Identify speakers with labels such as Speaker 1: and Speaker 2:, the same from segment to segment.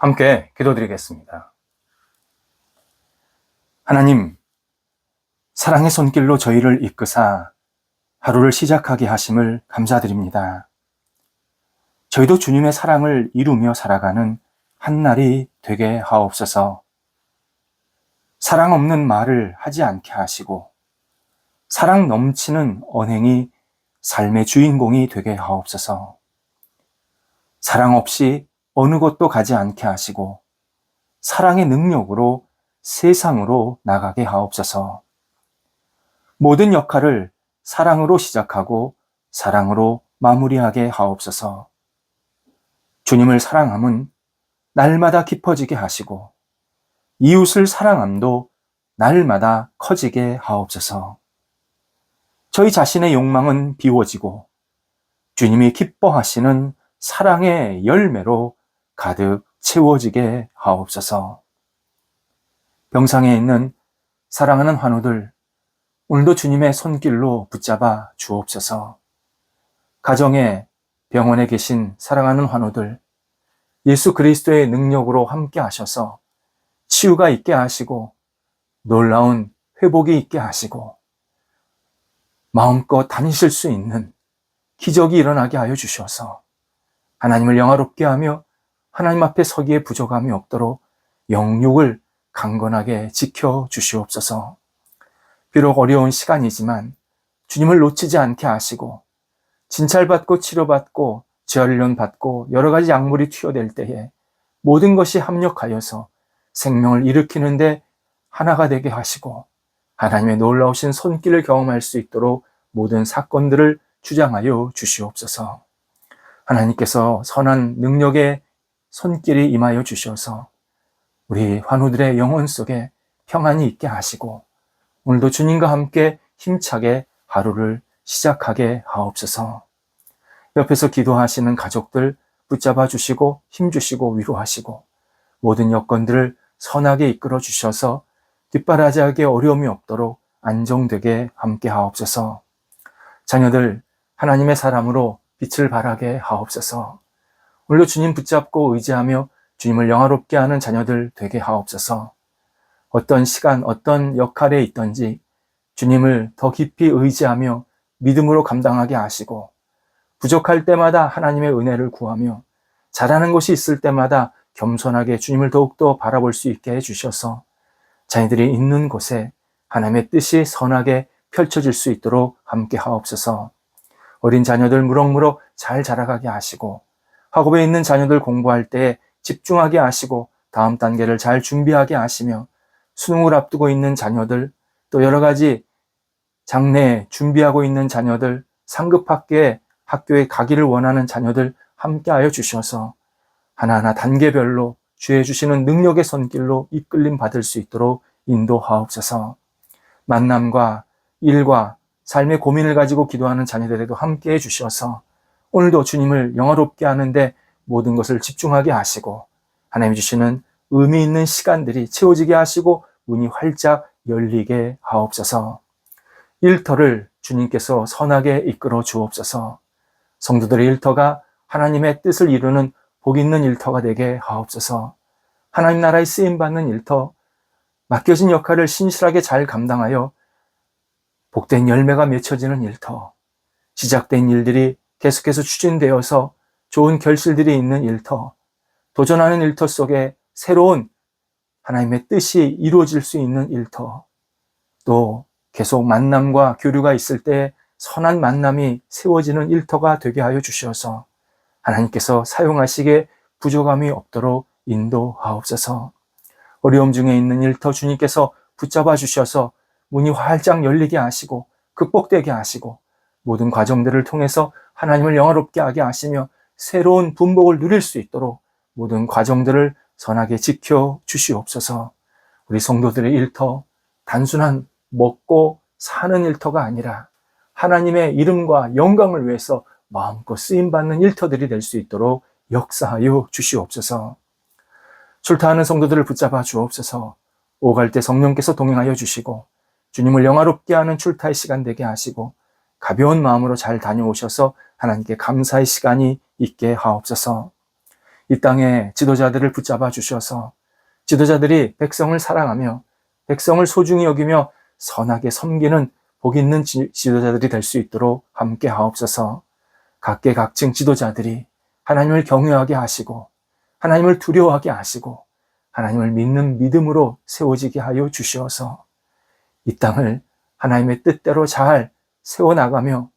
Speaker 1: 함께 기도드리겠습니다. 하나님, 사랑의 손길로 저희를 이끄사 하루를 시작하게 하심을 감사드립니다. 저희도 주님의 사랑을 이루며 살아가는 한날이 되게 하옵소서. 사랑 없는 말을 하지 않게 하시고 사랑 넘치는 언행이 삶의 주인공이 되게 하옵소서. 사랑 없이 어느 곳도 가지 않게 하시고 사랑의 능력으로 세상으로 나가게 하옵소서. 모든 역할을 사랑으로 시작하고 사랑으로 마무리하게 하옵소서. 주님을 사랑함은 날마다 깊어지게 하시고 이웃을 사랑함도 날마다 커지게 하옵소서. 저희 자신의 욕망은 비워지고 주님이 기뻐하시는 사랑의 열매로 가득 채워지게 하옵소서. 병상에 있는 사랑하는 환우들, 오늘도 주님의 손길로 붙잡아 주옵소서. 가정에, 병원에 계신 사랑하는 환우들, 예수 그리스도의 능력으로 함께 하셔서 치유가 있게 하시고 놀라운 회복이 있게 하시고 마음껏 다니실 수 있는 기적이 일어나게 하여 주셔서 하나님을 영화롭게 하며 하나님 앞에 서기에 부족함이 없도록 영육을 강건하게 지켜 주시옵소서. 비록 어려운 시간이지만 주님을 놓치지 않게 하시고 진찰받고 치료받고 재활련 받고 여러 가지 약물이 투여될 때에 모든 것이 합력하여서 생명을 일으키는데 하나가 되게 하시고 하나님의 놀라우신 손길을 경험할 수 있도록 모든 사건들을 주장하여 주시옵소서. 하나님께서 선한 능력의 손길이 임하여 주셔서 우리 환우들의 영혼 속에 평안이 있게 하시고 오늘도 주님과 함께 힘차게 하루를 시작하게 하옵소서. 옆에서 기도하시는 가족들 붙잡아 주시고 힘주시고 위로하시고 모든 여건들을 선하게 이끌어 주셔서 뒷바라지하게 어려움이 없도록 안정되게 함께 하옵소서. 자녀들 하나님의 사람으로 빛을 발하게 하옵소서. 오늘도 주님 붙잡고 의지하며 주님을 영화롭게 하는 자녀들 되게 하옵소서. 어떤 시간, 어떤 역할에 있든지 주님을 더 깊이 의지하며 믿음으로 감당하게 하시고 부족할 때마다 하나님의 은혜를 구하며 잘하는 것이 있을 때마다 겸손하게 주님을 더욱더 바라볼 수 있게 해주셔서 자녀들이 있는 곳에 하나님의 뜻이 선하게 펼쳐질 수 있도록 함께 하옵소서. 어린 자녀들 무럭무럭 잘 자라가게 하시고 학업에 있는 자녀들 공부할 때에 집중하게 하시고 다음 단계를 잘 준비하게 하시며 수능을 앞두고 있는 자녀들 또 여러 가지 장래에 준비하고 있는 자녀들 상급학교에 가기를 원하는 자녀들 함께하여 주셔서 하나하나 단계별로 주의 주시는 능력의 손길로 이끌림 받을 수 있도록 인도하옵소서. 만남과 일과 삶의 고민을 가지고 기도하는 자녀들에도 함께해 주셔서 오늘도 주님을 영화롭게 하는데 모든 것을 집중하게 하시고 하나님이 주시는 의미 있는 시간들이 채워지게 하시고 문이 활짝 열리게 하옵소서. 일터를 주님께서 선하게 이끌어 주옵소서. 성도들의 일터가 하나님의 뜻을 이루는 복 있는 일터가 되게 하옵소서. 하나님 나라에 쓰임받는 일터, 맡겨진 역할을 신실하게 잘 감당하여 복된 열매가 맺혀지는 일터, 시작된 일들이 계속해서 추진되어서 좋은 결실들이 있는 일터, 도전하는 일터 속에 새로운 하나님의 뜻이 이루어질 수 있는 일터, 또 계속 만남과 교류가 있을 때 선한 만남이 세워지는 일터가 되게 하여 주셔서 하나님께서 사용하시기에 부족함이 없도록 인도하옵소서. 어려움 중에 있는 일터 주님께서 붙잡아 주셔서 문이 활짝 열리게 하시고 극복되게 하시고 모든 과정들을 통해서 하나님을 영화롭게 하게 하시며 새로운 분복을 누릴 수 있도록 모든 과정들을 선하게 지켜 주시옵소서. 우리 성도들의 일터, 단순한 먹고 사는 일터가 아니라 하나님의 이름과 영광을 위해서 마음껏 쓰임받는 일터들이 될 수 있도록 역사하여 주시옵소서. 출타하는 성도들을 붙잡아 주옵소서. 오갈 때 성령께서 동행하여 주시고 주님을 영화롭게 하는 출타의 시간 되게 하시고 가벼운 마음으로 잘 다녀오셔서 하나님께 감사의 시간이 있게 하옵소서. 이 땅의 지도자들을 붙잡아 주셔서 지도자들이 백성을 사랑하며 백성을 소중히 여기며 선하게 섬기는 복 있는 지도자들이 될 수 있도록 함께 하옵소서. 각계각층 지도자들이 하나님을 경외하게 하시고 하나님을 두려워하게 하시고 하나님을 믿는 믿음으로 세워지게 하여 주시어서 이 땅을 하나님의 뜻대로 잘 세워나가며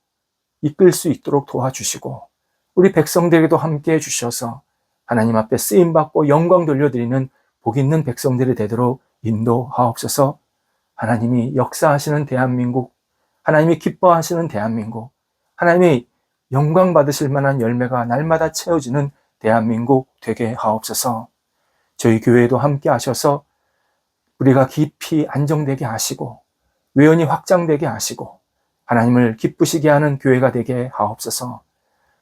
Speaker 1: 이끌 수 있도록 도와주시고 우리 백성들에게도 함께 해주셔서 하나님 앞에 쓰임받고 영광 돌려드리는 복 있는 백성들이 되도록 인도하옵소서. 하나님이 역사하시는 대한민국, 하나님이 기뻐하시는 대한민국, 하나님이 영광 받으실 만한 열매가 날마다 채워지는 대한민국 되게 하옵소서. 저희 교회에도 함께 하셔서 우리가 깊이 안정되게 하시고 외연이 확장되게 하시고 하나님을 기쁘시게 하는 교회가 되게 하옵소서.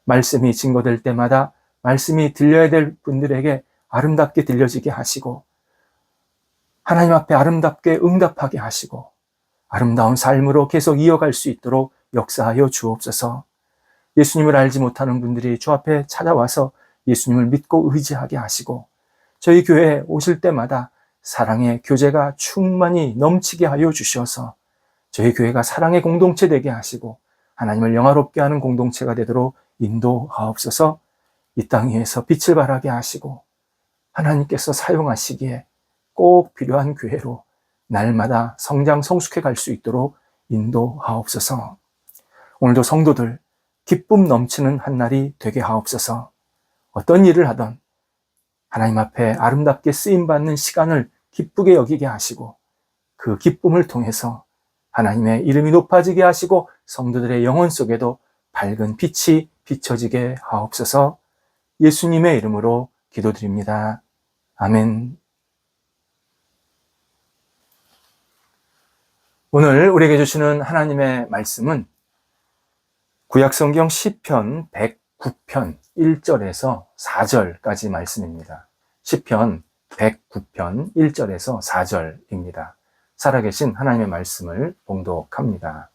Speaker 1: 말씀이 증거될 때마다 말씀이 들려야 될 분들에게 아름답게 들려지게 하시고 하나님 앞에 아름답게 응답하게 하시고 아름다운 삶으로 계속 이어갈 수 있도록 역사하여 주옵소서. 예수님을 알지 못하는 분들이 주 앞에 찾아와서 예수님을 믿고 의지하게 하시고 저희 교회에 오실 때마다 사랑의 교제가 충만히 넘치게 하여 주셔서 저희 교회가 사랑의 공동체 되게 하시고 하나님을 영화롭게 하는 공동체가 되도록 인도하옵소서. 이 땅 위에서 빛을 발하게 하시고 하나님께서 사용하시기에 꼭 필요한 교회로 날마다 성장 성숙해 갈 수 있도록 인도하옵소서. 오늘도 성도들 기쁨 넘치는 한 날이 되게 하옵소서. 어떤 일을 하던 하나님 앞에 아름답게 쓰임받는 시간을 기쁘게 여기게 하시고 그 기쁨을 통해서 하나님의 이름이 높아지게 하시고 성도들의 영혼 속에도 밝은 빛이 비춰지게 하옵소서. 예수님의 이름으로 기도드립니다. 아멘. 오늘 우리에게 주시는 하나님의 말씀은 구약성경 시편 109편 1절에서 4절까지 말씀입니다. 시편 109편 1절에서 4절입니다. 살아계신 하나님의 말씀을 봉독합니다.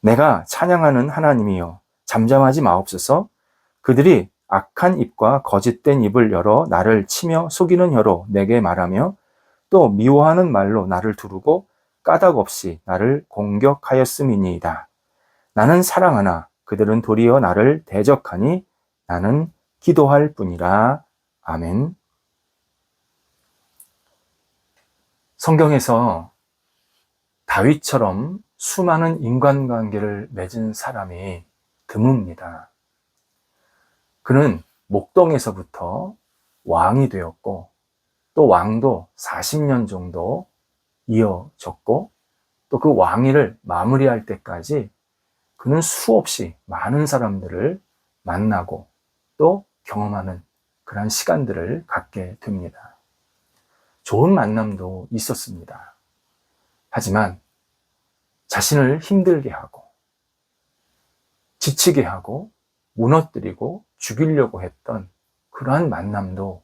Speaker 1: 내가 찬양하는 하나님이여 잠잠하지 마옵소서. 그들이 악한 입과 거짓된 입을 열어 나를 치며 속이는 혀로 내게 말하며 또 미워하는 말로 나를 두르고 까닭 없이 나를 공격하였음이니이다. 나는 사랑하나 그들은 도리어 나를 대적하니 나는 기도할 뿐이라. 아멘. 성경에서 다윗처럼 수많은 인간관계를 맺은 사람이 드뭅니다. 그는 목동에서부터 왕이 되었고 또 왕도 40년 정도 이어졌고 또 그 왕위를 마무리할 때까지 그는 수없이 많은 사람들을 만나고 또 경험하는 그런 시간들을 갖게 됩니다. 좋은 만남도 있었습니다. 하지만 자신을 힘들게 하고 지치게 하고 무너뜨리고 죽이려고 했던 그러한 만남도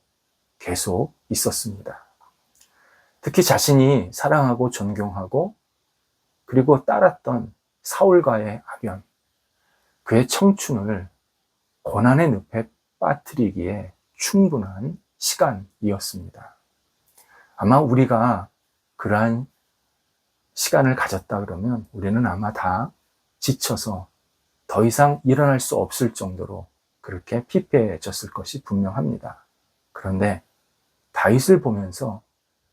Speaker 1: 계속 있었습니다. 특히 자신이 사랑하고 존경하고 그리고 따랐던 사울과의 악연, 그의 청춘을 고난의 늪에 빠뜨리기에 충분한 시간이었습니다. 아마 우리가 그러한 시간을 가졌다 그러면 우리는 아마 다 지쳐서 더 이상 일어날 수 없을 정도로 그렇게 피폐해졌을 것이 분명합니다. 그런데 다윗을 보면서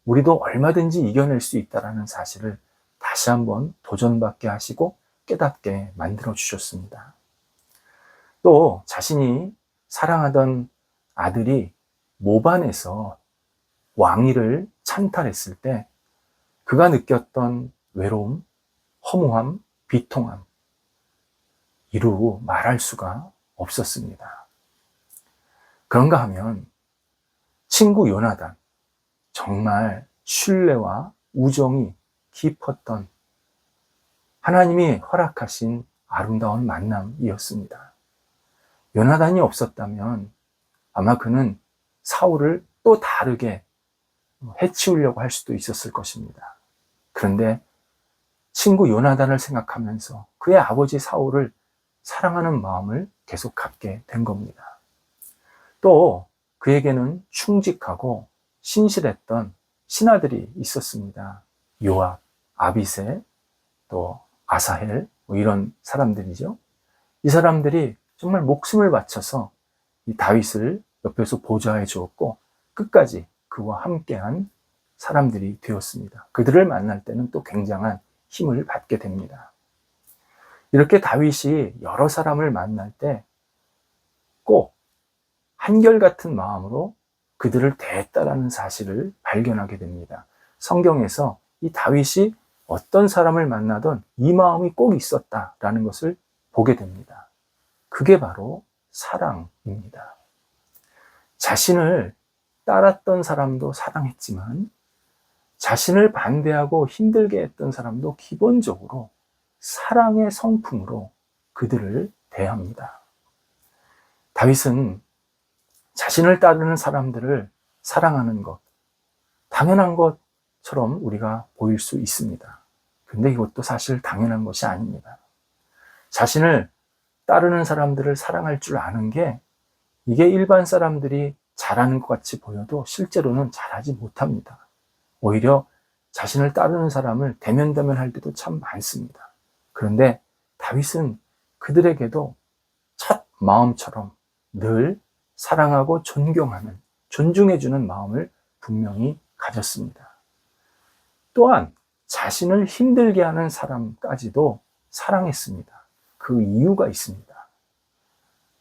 Speaker 1: 우리도 얼마든지 이겨낼 수 있다는 사실을 다시 한번 도전받게 하시고 깨닫게 만들어 주셨습니다. 또 자신이 사랑하던 아들이 모반에서 왕위를 찬탈했을 때 그가 느꼈던 외로움, 허무함, 비통함, 이루 말할 수가 없었습니다. 그런가 하면 친구 요나단, 정말 신뢰와 우정이 깊었던 하나님이 허락하신 아름다운 만남이었습니다. 요나단이 없었다면 아마 그는 사울을 또 다르게 해치우려고 할 수도 있었을 것입니다. 그런데 친구 요나단을 생각하면서 그의 아버지 사울을 사랑하는 마음을 계속 갖게 된 겁니다. 또 그에게는 충직하고 신실했던 신하들이 있었습니다. 요압, 아비새, 또 아사헬, 뭐 이런 사람들이죠. 이 사람들이 정말 목숨을 바쳐서 이 다윗을 옆에서 보좌해 주었고 끝까지 그와 함께한 사람들이 되었습니다. 그들을 만날 때는 또 굉장한 힘을 받게 됩니다. 이렇게 다윗이 여러 사람을 만날 때 꼭 한결같은 마음으로 그들을 대했다라는 사실을 발견하게 됩니다. 성경에서 이 다윗이 어떤 사람을 만나던 이 마음이 꼭 있었다라는 것을 보게 됩니다. 그게 바로 사랑입니다. 자신을 따랐던 사람도 사랑했지만 자신을 반대하고 힘들게 했던 사람도 기본적으로 사랑의 성품으로 그들을 대합니다. 다윗은 자신을 따르는 사람들을 사랑하는 것, 당연한 것처럼 우리가 보일 수 있습니다. 근데 이것도 사실 당연한 것이 아닙니다. 자신을 따르는 사람들을 사랑할 줄 아는 게 이게 일반 사람들이 잘하는 것 같이 보여도 실제로는 잘하지 못합니다. 오히려 자신을 따르는 사람을 대면대면할 때도 참 많습니다. 그런데 다윗은 그들에게도 첫 마음처럼 늘 사랑하고 존경하는, 존중해주는 마음을 분명히 가졌습니다. 또한 자신을 힘들게 하는 사람까지도 사랑했습니다. 그 이유가 있습니다.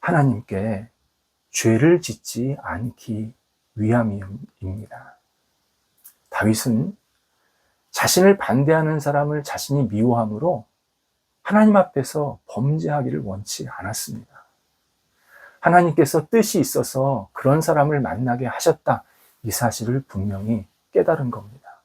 Speaker 1: 하나님께 죄를 짓지 않기 위함입니다. 다윗은 자신을 반대하는 사람을 자신이 미워함으로 하나님 앞에서 범죄하기를 원치 않았습니다. 하나님께서 뜻이 있어서 그런 사람을 만나게 하셨다. 이 사실을 분명히 깨달은 겁니다.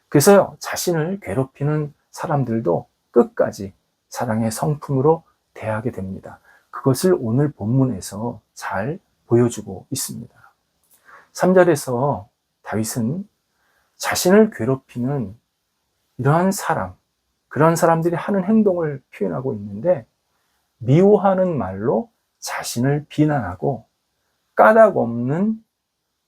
Speaker 1: 그래서 자신을 괴롭히는 사람들도 끝까지 사랑의 성품으로 대하게 됩니다. 그것을 오늘 본문에서 잘 보여주고 있습니다. 3절에서 다윗은 자신을 괴롭히는 이러한 사람, 그런 사람들이 하는 행동을 표현하고 있는데 미워하는 말로 자신을 비난하고 까닭 없는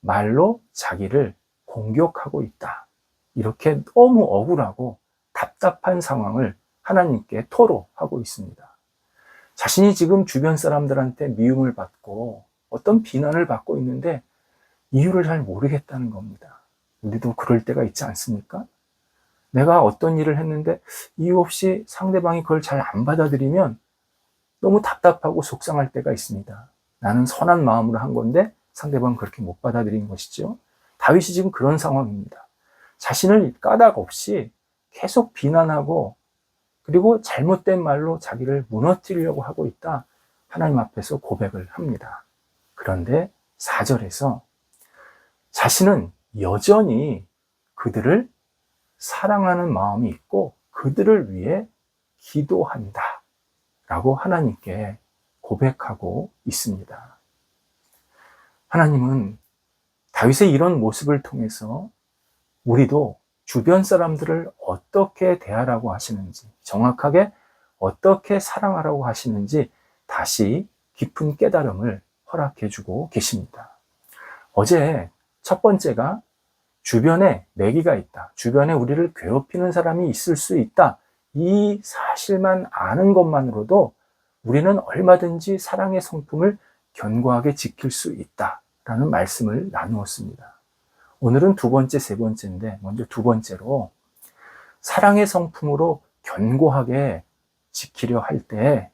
Speaker 1: 말로 자기를 공격하고 있다. 이렇게 너무 억울하고 답답한 상황을 하나님께 토로하고 있습니다. 자신이 지금 주변 사람들한테 미움을 받고 어떤 비난을 받고 있는데 이유를 잘 모르겠다는 겁니다. 우리도 그럴 때가 있지 않습니까? 내가 어떤 일을 했는데 이유 없이 상대방이 그걸 잘 안 받아들이면 너무 답답하고 속상할 때가 있습니다. 나는 선한 마음으로 한 건데 상대방은 그렇게 못 받아들인 것이죠. 다윗이 지금 그런 상황입니다. 자신을 까닭 없이 계속 비난하고 그리고 잘못된 말로 자기를 무너뜨리려고 하고 있다. 하나님 앞에서 고백을 합니다. 그런데 4절에서 자신은 여전히 그들을 사랑하는 마음이 있고 그들을 위해 기도한다. 라고 하나님께 고백하고 있습니다. 하나님은 다윗의 이런 모습을 통해서 우리도 주변 사람들을 어떻게 대하라고 하시는지, 정확하게 어떻게 사랑하라고 하시는지 다시 깊은 깨달음을 허락해 주고 계십니다. 어제 첫 번째가 주변에 내기가 있다. 주변에 우리를 괴롭히는 사람이 있을 수 있다. 이 사실만 아는 것만으로도 우리는 얼마든지 사랑의 성품을 견고하게 지킬 수 있다라는 말씀을 나누었습니다. 오늘은 두 번째, 세 번째인데 먼저 두 번째로 사랑의 성품으로 견고하게 지키려 할 때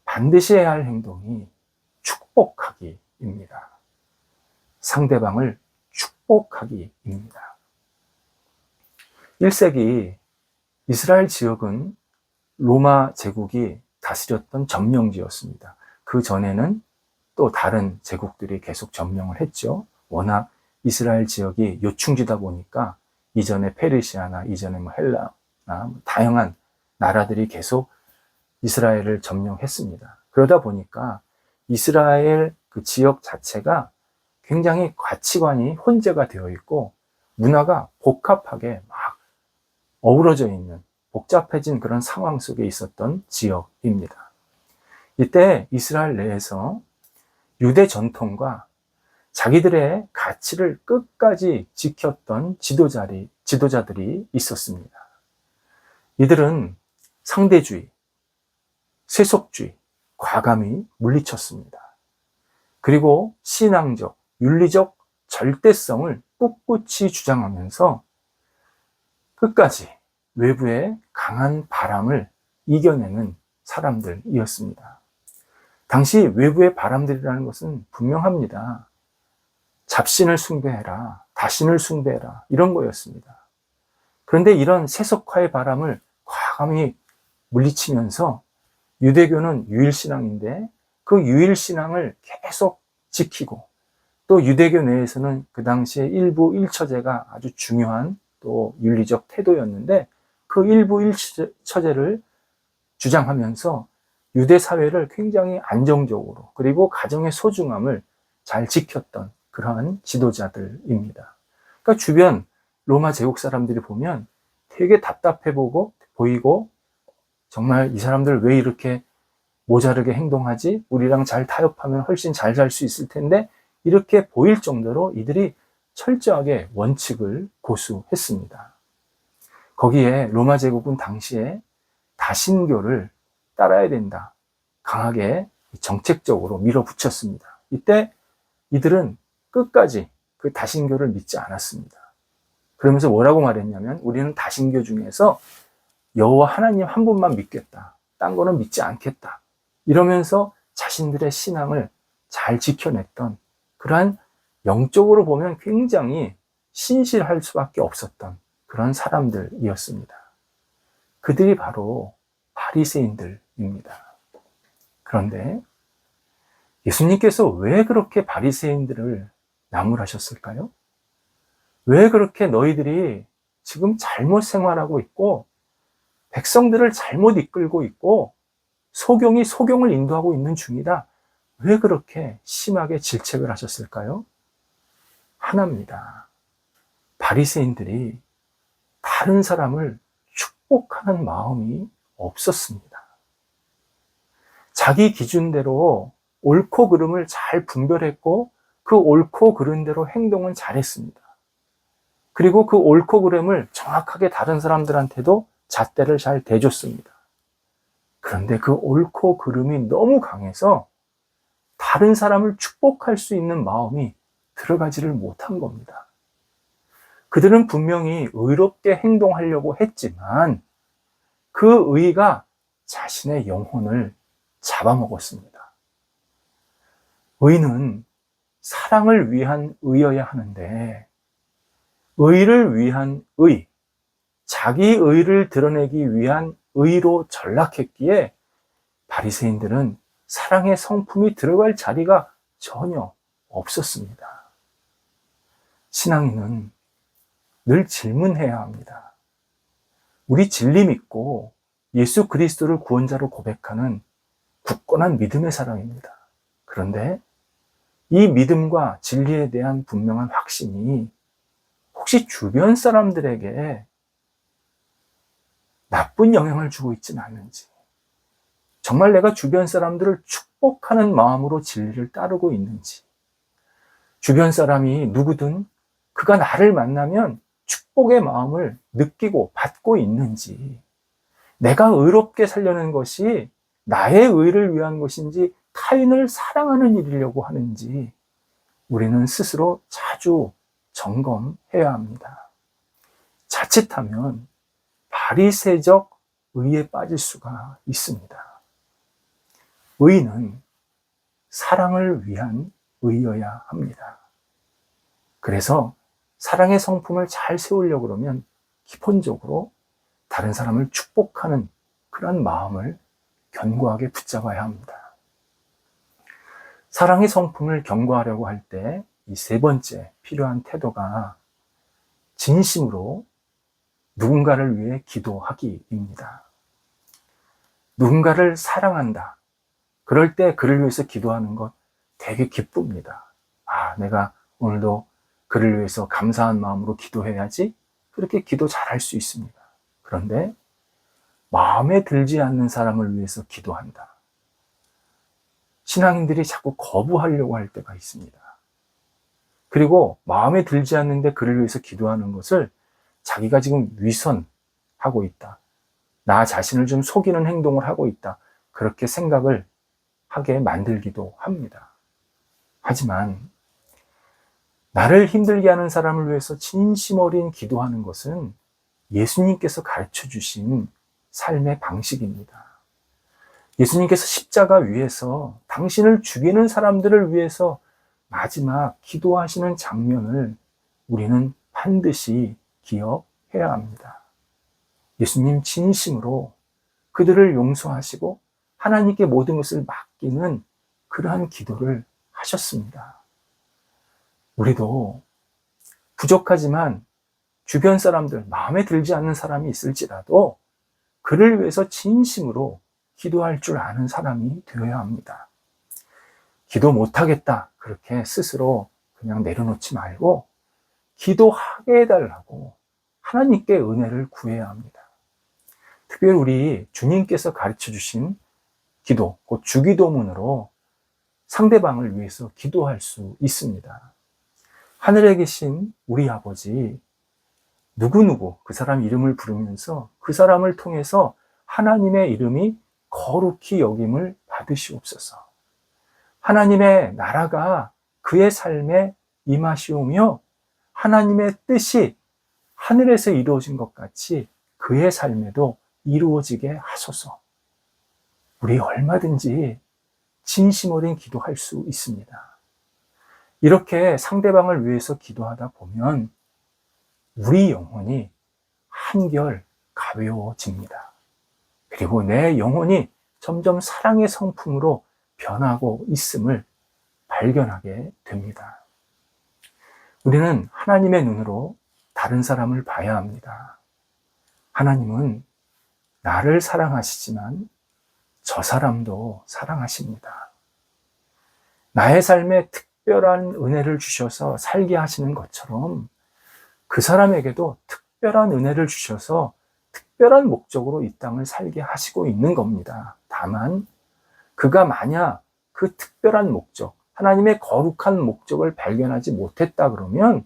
Speaker 1: 반드시 해야 할 행동이 축복하기입니다. 상대방을 축복하기입니다. 1세기 이스라엘 지역은 로마 제국이 다스렸던 점령지였습니다. 그 전에는 또 다른 제국들이 계속 점령을 했죠. 워낙 이스라엘 지역이 요충지다 보니까 이전에 페르시아나 이전에 헬라나 다양한 나라들이 계속 이스라엘을 점령했습니다. 그러다 보니까 이스라엘 그 지역 자체가 굉장히 가치관이 혼재가 되어 있고 문화가 복합하게 막 어우러져 있는 복잡해진 그런 상황 속에 있었던 지역입니다. 이때 이스라엘 내에서 유대 전통과 자기들의 가치를 끝까지 지켰던 지도자들이 있었습니다. 이들은 상대주의, 세속주의, 과감히 물리쳤습니다. 그리고 신앙적, 윤리적 절대성을 꿋꿋이 주장하면서 끝까지 외부의 강한 바람을 이겨내는 사람들이었습니다. 당시 외부의 바람들이라는 것은 분명합니다. 잡신을 숭배해라, 다신을 숭배해라, 이런 거였습니다. 그런데 이런 세속화의 바람을 과감히 물리치면서 유대교는 유일신앙인데 그 유일신앙을 계속 지키고, 또 유대교 내에서는 그 당시에 일부 일처제가 아주 중요한 또 윤리적 태도였는데, 그 일부 일처제를 주장하면서 유대 사회를 굉장히 안정적으로, 그리고 가정의 소중함을 잘 지켰던 그러한 지도자들입니다. 그러니까 주변 로마 제국 사람들이 보면 되게 답답해 보이고 정말 이 사람들 왜 이렇게 모자르게 행동하지? 우리랑 잘 타협하면 훨씬 잘 살 수 있을 텐데, 이렇게 보일 정도로 이들이 철저하게 원칙을 고수했습니다. 거기에 로마 제국은 당시에 다신교를 따라야 된다, 강하게 정책적으로 밀어붙였습니다. 이때 이들은 끝까지 그 다신교를 믿지 않았습니다. 그러면서 뭐라고 말했냐면, 우리는 다신교 중에서 여호와 하나님 한 분만 믿겠다, 딴 거는 믿지 않겠다, 이러면서 자신들의 신앙을 잘 지켜냈던, 그러한 영적으로 보면 굉장히 신실할 수밖에 없었던 그런 사람들이었습니다. 그들이 바로 바리새인들입니다. 그런데 예수님께서 왜 그렇게 바리새인들을 나무라셨을까요? 왜 그렇게 너희들이 지금 잘못 생활하고 있고 백성들을 잘못 이끌고 있고 소경이 소경을 인도하고 있는 중이다, 왜 그렇게 심하게 질책을 하셨을까요? 하나입니다. 바리새인들이 다른 사람을 축복하는 마음이 없었습니다. 자기 기준대로 옳고 그름을 잘 분별했고 그 옳고 그른 대로 행동은 잘했습니다. 그리고 그 옳고 그름을 정확하게 다른 사람들한테도 잣대를 잘 대줬습니다. 그런데 그 옳고 그름이 너무 강해서 다른 사람을 축복할 수 있는 마음이 들어가지를 못한 겁니다. 그들은 분명히 의롭게 행동하려고 했지만 그 의가 자신의 영혼을 잡아먹었습니다. 의는 사랑을 위한 의여야 하는데, 의를 위한 의, 자기 의를 드러내기 위한 의로 전락했기에 바리새인들은 사랑의 성품이 들어갈 자리가 전혀 없었습니다. 신앙인은 늘 질문해야 합니다. 우리 진리 믿고 예수 그리스도를 구원자로 고백하는 굳건한 믿음의 사람입니다. 그런데 이 믿음과 진리에 대한 분명한 확신이 혹시 주변 사람들에게 나쁜 영향을 주고 있지는 않는지, 정말 내가 주변 사람들을 축복하는 마음으로 진리를 따르고 있는지, 주변 사람이 누구든 그가 나를 만나면 축복의 마음을 느끼고 받고 있는지, 내가 의롭게 살려는 것이 나의 의를 위한 것인지 타인을 사랑하는 일이려고 하는지 우리는 스스로 자주 점검해야 합니다. 자칫하면 바리새적 의에 빠질 수가 있습니다. 의는 사랑을 위한 의여야 합니다. 그래서 사랑의 성품을 잘 세우려고 그러면 기본적으로 다른 사람을 축복하는 그런 마음을 견고하게 붙잡아야 합니다. 사랑의 성품을 견고하려고 할 때 이 세 번째 필요한 태도가 진심으로 누군가를 위해 기도하기입니다. 누군가를 사랑한다, 그럴 때 그를 위해서 기도하는 것 되게 기쁩니다. 내가 오늘도 그를 위해서 감사한 마음으로 기도해야지, 그렇게 기도 잘할 수 있습니다. 그런데 마음에 들지 않는 사람을 위해서 기도한다, 신앙인들이 자꾸 거부하려고 할 때가 있습니다. 그리고 마음에 들지 않는데 그를 위해서 기도하는 것을 자기가 지금 위선하고 있다. 나 자신을 좀 속이는 행동을 하고 있다. 그렇게 생각을 하게 만들기도 합니다. 하지만 나를 힘들게 하는 사람을 위해서 진심 어린 기도하는 것은 예수님께서 가르쳐 주신 삶의 방식입니다. 예수님께서 십자가 위에서 당신을 죽이는 사람들을 위해서 마지막 기도하시는 장면을 우리는 반드시 기억해야 합니다. 예수님 진심으로 그들을 용서하시고 하나님께 모든 것을 맡기는 그러한 기도를 하셨습니다. 우리도 부족하지만 주변 사람들, 마음에 들지 않는 사람이 있을지라도 그를 위해서 진심으로 기도할 줄 아는 사람이 되어야 합니다. 기도 못하겠다, 그렇게 스스로 그냥 내려놓지 말고 기도하게 해달라고 하나님께 은혜를 구해야 합니다. 특별히 우리 주님께서 가르쳐 주신 기도, 곧 주기도문으로 상대방을 위해서 기도할 수 있습니다. 하늘에 계신 우리 아버지, 누구누구 그 사람 이름을 부르면서 그 사람을 통해서 하나님의 이름이 거룩히 여김을 받으시옵소서. 하나님의 나라가 그의 삶에 임하시오며 하나님의 뜻이 하늘에서 이루어진 것 같이 그의 삶에도 이루어지게 하소서. 우리 얼마든지 진심 어린 기도할 수 있습니다. 이렇게 상대방을 위해서 기도하다 보면 우리 영혼이 한결 가벼워집니다. 그리고 내 영혼이 점점 사랑의 성품으로 변하고 있음을 발견하게 됩니다. 우리는 하나님의 눈으로 다른 사람을 봐야 합니다. 하나님은 나를 사랑하시지만 저 사람도 사랑하십니다. 나의 삶에 특별한 은혜를 주셔서 살게 하시는 것처럼 그 사람에게도 특별한 은혜를 주셔서 특별한 목적으로 이 땅을 살게 하시고 있는 겁니다. 다만 그가 만약 그 특별한 목적, 하나님의 거룩한 목적을 발견하지 못했다 그러면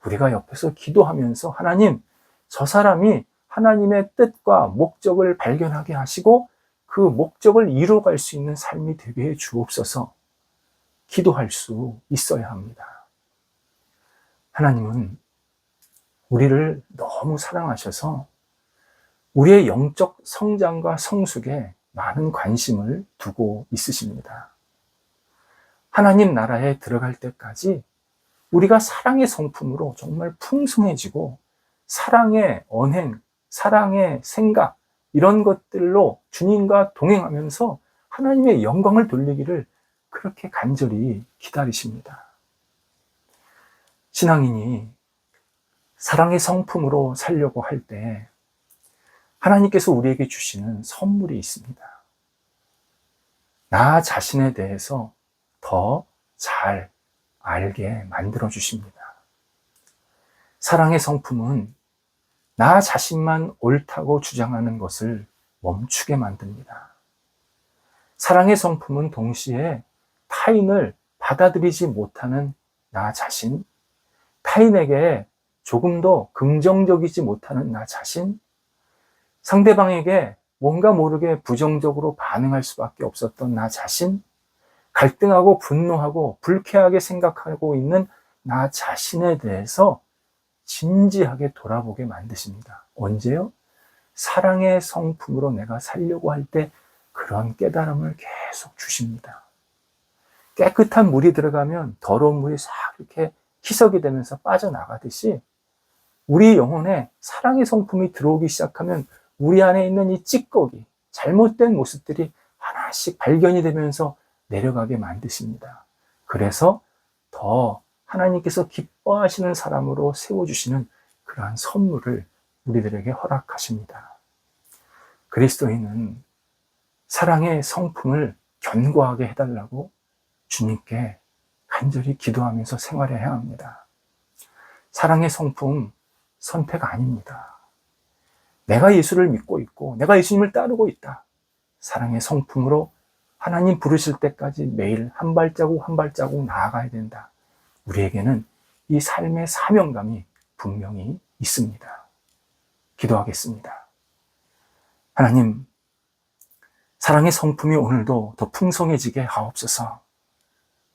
Speaker 1: 우리가 옆에서 기도하면서 하나님, 저 사람이 하나님의 뜻과 목적을 발견하게 하시고 그 목적을 이루어갈 수 있는 삶이 되게 해 주옵소서. 기도할 수 있어야 합니다. 하나님은 우리를 너무 사랑하셔서 우리의 영적 성장과 성숙에 많은 관심을 두고 있으십니다. 하나님 나라에 들어갈 때까지 우리가 사랑의 성품으로 정말 풍성해지고 사랑의 언행, 사랑의 생각 이런 것들로 주님과 동행하면서 하나님의 영광을 돌리기를 그렇게 간절히 기다리십니다. 신앙인이 사랑의 성품으로 살려고 할 때 하나님께서 우리에게 주시는 선물이 있습니다. 나 자신에 대해서 더 잘 알게 만들어 주십니다. 사랑의 성품은 나 자신만 옳다고 주장하는 것을 멈추게 만듭니다. 사랑의 성품은 동시에 타인을 받아들이지 못하는 나 자신, 타인에게 조금 더 긍정적이지 못하는 나 자신, 상대방에게 뭔가 모르게 부정적으로 반응할 수밖에 없었던 나 자신, 갈등하고 분노하고 불쾌하게 생각하고 있는 나 자신에 대해서 진지하게 돌아보게 만드십니다. 언제요? 사랑의 성품으로 내가 살려고 할 때 그런 깨달음을 계속 주십니다. 깨끗한 물이 들어가면 더러운 물이 싹 이렇게 희석이 되면서 빠져나가듯이 우리 영혼에 사랑의 성품이 들어오기 시작하면 우리 안에 있는 이 찌꺼기, 잘못된 모습들이 하나씩 발견이 되면서 내려가게 만드십니다. 그래서 더 하나님께서 기뻐하시는 사람으로 세워주시는 그러한 선물을 우리들에게 허락하십니다. 그리스도인은 사랑의 성품을 견고하게 해달라고 주님께 간절히 기도하면서 생활해야 합니다. 사랑의 성품 선택 아닙니다. 내가 예수를 믿고 있고 내가 예수님을 따르고 있다. 사랑의 성품으로 하나님 부르실 때까지 매일 한 발자국 한 발자국 나아가야 된다. 우리에게는 이 삶의 사명감이 분명히 있습니다. 기도하겠습니다. 하나님, 사랑의 성품이 오늘도 더 풍성해지게 하옵소서.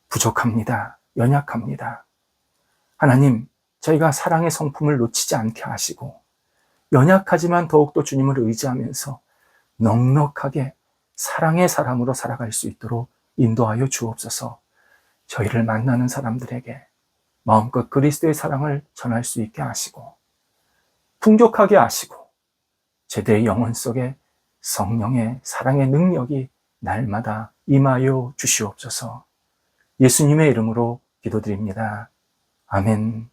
Speaker 1: 부족합니다. 연약합니다. 하나님, 저희가 사랑의 성품을 놓치지 않게 하시고 연약하지만 더욱더 주님을 의지하면서 넉넉하게 사랑의 사람으로 살아갈 수 있도록 인도하여 주옵소서. 저희를 만나는 사람들에게 마음껏 그리스도의 사랑을 전할 수 있게 하시고 풍족하게 하시고 제대의 영혼 속에 성령의 사랑의 능력이 날마다 임하여 주시옵소서. 예수님의 이름으로 기도드립니다. 아멘.